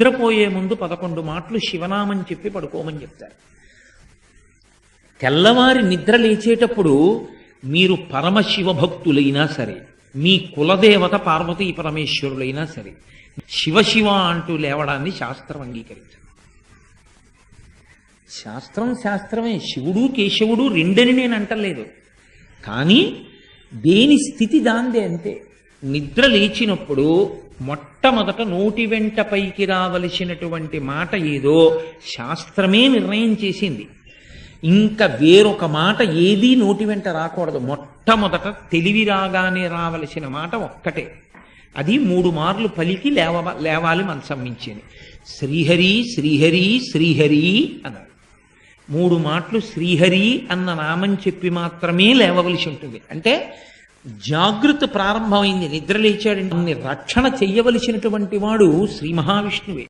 నిద్రపోయే ముందు 11 మాటలు శివనామం చెప్పి పడుకోమని చెప్తారు. తెల్లవారి నిద్ర లేచేటప్పుడు మీరు పరమశివ భక్తులైనా సరే, మీ కులదేవత పార్వతీ పరమేశ్వరులైనా సరే, శివ అంటూ లేవడాన్ని శాస్త్రం అంగీకరించదు. శాస్త్రమే. శివుడు కేశవుడు రెండని నేను అంటలేదు, కానీ దేని స్థితి దాందే అంతే. నిద్ర లేచినప్పుడు మొట్టమొదట నోటి వెంట పైకి రావలసినటువంటి మాట ఏదో శాస్త్రమే నిర్ణయం చేసింది. ఇంకా వేరొక మాట ఏదీ నోటి వెంట రాకూడదు. మొట్టమొదట తెలివి రాగానే రావలసిన మాట ఒక్కటే, అది 3 మార్లు పలికి లేవాలి మనసం మించింది. శ్రీహరి శ్రీహరి శ్రీహరి అన్నారు. 3 మాటలు శ్రీహరి అన్న నామం చెప్పి మాత్రమే లేవవలసి ఉంటుంది. అంటే జాగృతి ప్రారంభమైంది. నిద్ర లేచాడంటే రక్షణ చెయ్యవలసినటువంటి వాడు శ్రీ మహావిష్ణువే.